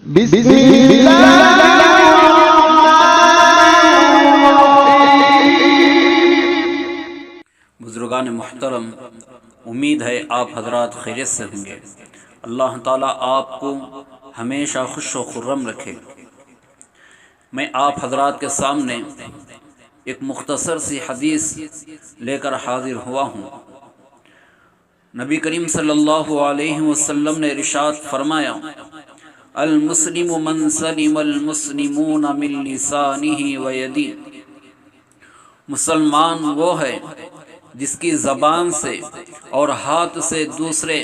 بسم اللہ بزرگان محترم، امید ہے آپ حضرات خیریت سے ہوں گے۔ اللہ تعالیٰ آپ کو ہمیشہ خوش و خرم رکھے۔ میں آپ حضرات کے سامنے ایک مختصر سی حدیث لے کر حاضر ہوا ہوں۔ نبی کریم صلی اللہ علیہ وسلم نے ارشاد فرمایا، المسلم من سلم المسلمون من لسانہ و یدہ۔ مسلمان وہ ہے جس کی زبان سے اور ہاتھ سے دوسرے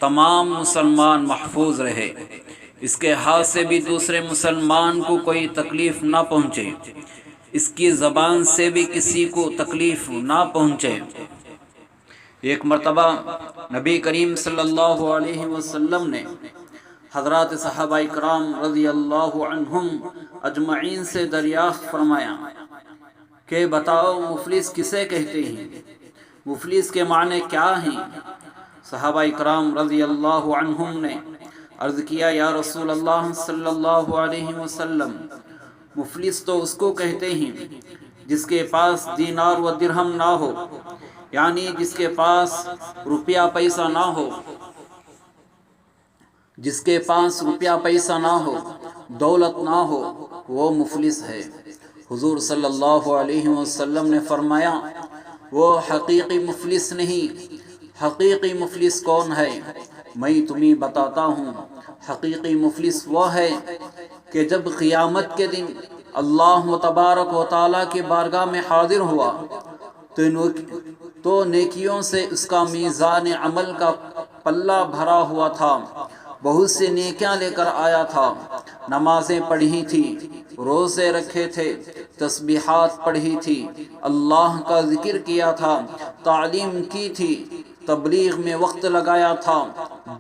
تمام مسلمان محفوظ رہے، اس کے ہاتھ سے بھی دوسرے مسلمان کو کوئی تکلیف نہ پہنچے، اس کی زبان سے بھی کسی کو تکلیف نہ پہنچے۔ ایک مرتبہ نبی کریم صلی اللہ علیہ وسلم نے حضرات صحابہ کرام رضی اللہ عنہم اجمعین سے دریافت فرمایا کہ بتاؤ مفلس کسے کہتے ہیں؟ مفلس کے معنی کیا ہیں؟ صحابہ کرام رضی اللہ عنہم نے عرض کیا، یا رسول اللہ صلی اللہ علیہ وسلم، مفلس تو اس کو کہتے ہیں جس کے پاس دینار و درہم نہ ہو، یعنی جس کے پاس روپیہ پیسہ نہ ہو، جس کے پاس روپیہ پیسہ نہ ہو، دولت نہ ہو، وہ مفلس ہے۔ حضور صلی اللہ علیہ وسلم نے فرمایا، وہ حقیقی مفلس نہیں۔ حقیقی مفلس کون ہے؟ میں تمہیں بتاتا ہوں۔ حقیقی مفلس وہ ہے کہ جب قیامت کے دن اللہ تبارک و تعالیٰ کی بارگاہ میں حاضر ہوا تو نیکیوں سے اس کا میزان عمل کا پلہ بھرا ہوا تھا، بہت سی نیکیاں لے کر آیا تھا، نمازیں پڑھی تھی، روزے رکھے تھے، تسبیحات پڑھی تھی، اللہ کا ذکر کیا تھا، تعلیم کی تھی، تبلیغ میں وقت لگایا تھا،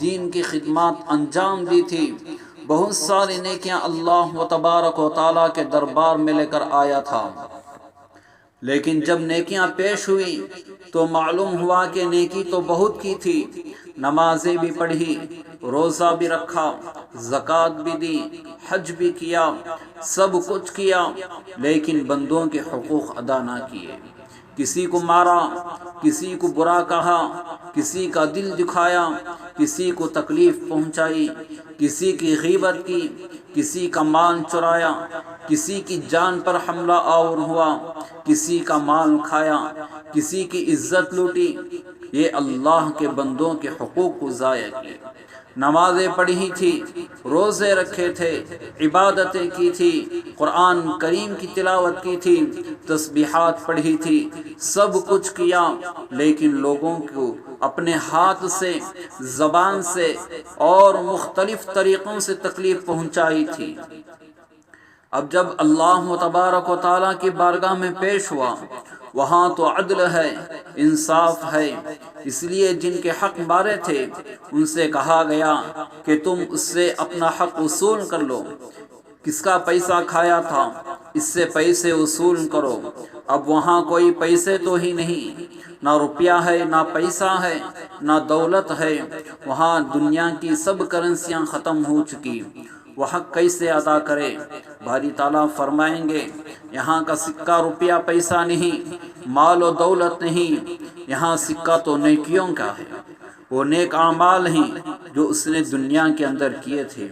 دین کی خدمات انجام دی تھی، بہت ساری نیکیاں اللہ تبارک و تعالیٰ کے دربار میں لے کر آیا تھا۔ لیکن جب نیکیاں پیش ہوئی تو معلوم ہوا کہ نیکی تو بہت کی تھی، نمازیں بھی پڑھی، روزہ بھی رکھا، زکوٰۃ بھی دی، حج بھی کیا، سب کچھ کیا، لیکن بندوں کے حقوق ادا نہ کیے۔ کسی کو مارا، کسی کو برا کہا، کسی کا دل دکھایا، کسی کو تکلیف پہنچائی، کسی کی غیبت کی، کسی کا مال چرایا، کسی کی جان پر حملہ آور ہوا، کسی کا مال کھایا، کسی کی عزت لوٹی، یہ اللہ کے بندوں کے حقوق کو ضائع کیے۔ نمازیں پڑھی تھی، روزے رکھے تھے، عبادتیں کی تھی، قرآن کریم کی تلاوت کی تھی، تسبیحات پڑھی تھی، سب کچھ کیا، لیکن لوگوں کو اپنے ہاتھ سے، زبان سے اور مختلف طریقوں سے تکلیف پہنچائی تھی۔ اب جب اللہ تبارک و تعالیٰ کی بارگاہ میں پیش ہوا، وہاں تو عدل ہے، انصاف ہے، اس لیے جن کے حق مارے تھے ان سے کہا گیا کہ تم اس سے اپنا حق وصول کر لو۔ کس کا پیسہ کھایا تھا، اس سے پیسے وصول کرو۔ اب وہاں کوئی پیسے تو ہی نہیں، نہ روپیہ ہے، نہ پیسہ ہے، نہ دولت ہے، وہاں دنیا کی سب کرنسیاں ختم ہو چکی، وہ حق کیسے ادا کرے؟ باری تعالیٰ فرمائیں گے، یہاں کا سکہ روپیہ پیسہ نہیں، مال و دولت نہیں، یہاں سکہ تو نیکیوں کا ہے، وہ نیک اعمال ہیں جو اس نے دنیا کے اندر کیے تھے،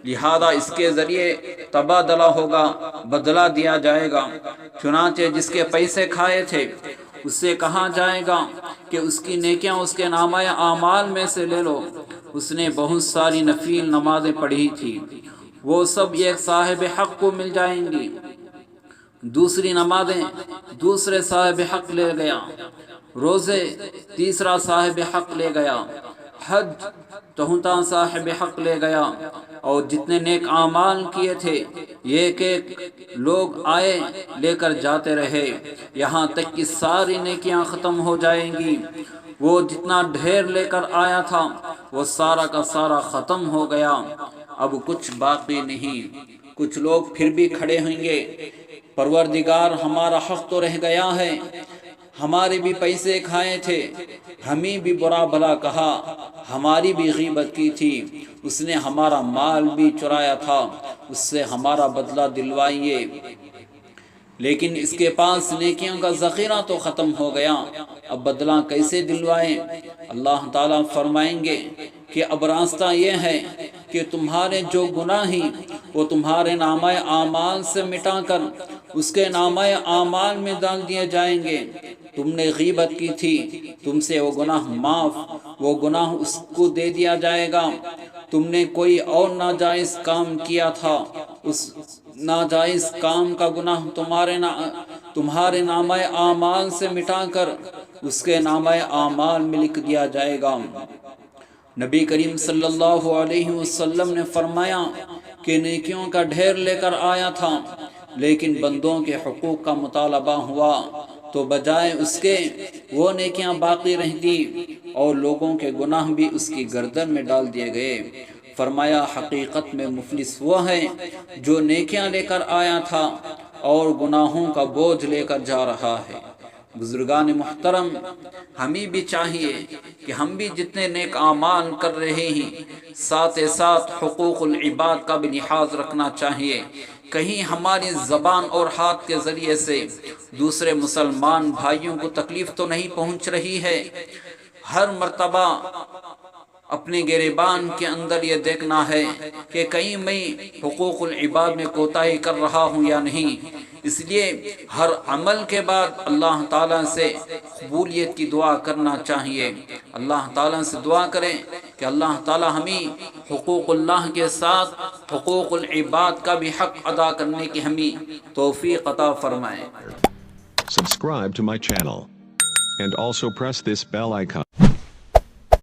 لہذا اس کے ذریعے تبادلہ ہوگا، بدلہ دیا جائے گا۔ چنانچہ جس کے پیسے کھائے تھے اس سے کہا جائے گا کہ اس کی نیکیاں اس کے نامہ اعمال میں سے لے لو، اس نے بہت ساری نفل نمازیں پڑھی تھی، وہ سب ایک صاحب حق کو مل جائیں گی۔ دوسری نمازیں دوسرے صاحب حق لے گیا، روزے تیسرا صاحب حق لے گیا، حج چوتھا صاحب حق لے گیا، اور جتنے نیک اعمال کیے تھے ایک ایک لوگ آئے لے کر جاتے رہے، یہاں تک کہ ساری نیکیاں ختم ہو جائیں گی۔ وہ جتنا ڈھیر لے کر آیا تھا وہ سارا کا سارا ختم ہو گیا، اب کچھ باقی نہیں۔ کچھ لوگ پھر بھی کھڑے ہوں گے، پروردگار ہمارا حق تو رہ گیا ہے، ہمارے بھی پیسے کھائے تھے، ہمیں بھی برا بھلا کہا، ہماری بھی غیبت کی تھی، اس نے ہمارا مال بھی چرایا تھا، اس سے ہمارا بدلہ دلوائیے۔ لیکن اس کے پاس نیکیوں کا ذخیرہ تو ختم ہو گیا، اب بدلہ کیسے دلوائیں؟ اللہ تعالیٰ فرمائیں گے کہ اب راستہ یہ ہے کہ تمہارے جو گناہ ہیں وہ تمہارے نامہ اعمال سے مٹا کر اس کے نامہ اعمال میں ڈال دیے جائیں گے۔ تم نے غیبت کی تھی، تم سے وہ گناہ معاف، وہ گناہ اس کو دے دیا جائے گا۔ تم نے کوئی اور ناجائز کام کیا تھا، اس ناجائز کام کا گناہ تمہارے نامہ اعمال سے مٹا کر اس کے نامہ اعمال میں لکھ دیا جائے گا۔ نبی کریم صلی اللہ علیہ وسلم نے فرمایا کہ نیکیوں کا ڈھیر لے کر آیا تھا، لیکن بندوں کے حقوق کا مطالبہ ہوا تو بجائے اس کے وہ نیکیاں باقی رہتی اور لوگوں کے گناہ بھی اس کی گردن میں ڈال دیے گئے۔ فرمایا حقیقت میں مفلس وہ ہے جو نیکیاں لے کر آیا تھا اور گناہوں کا بوجھ لے کر جا رہا ہے۔ بزرگان محترم، ہمیں بھی چاہیے کہ ہم بھی جتنے نیک اعمال کر رہے ہیں ساتھ ساتھ حقوق العباد کا بھی لحاظ رکھنا چاہیے۔ کہیں ہماری زبان اور ہاتھ کے ذریعے سے دوسرے مسلمان بھائیوں کو تکلیف تو نہیں پہنچ رہی ہے۔ ہر مرتبہ اپنے گریبان کے اندر یہ دیکھنا ہے کہ کہیں میں حقوق العباد میں کوتاہی کر رہا ہوں یا نہیں۔ اس لیے ہر عمل کے بعد اللہ تعالیٰ سے قبولیت کی دعا کرنا چاہیے۔ اللہ تعالیٰ سے دعا کریں کہ اللہ تعالیٰ ہمیں حقوق اللہ کے ساتھ حقوق العباد کا بھی حق ادا کرنے کی ہمیں توفیق عطا فرمائے۔ Subscribe to my channel and also press this bell icon.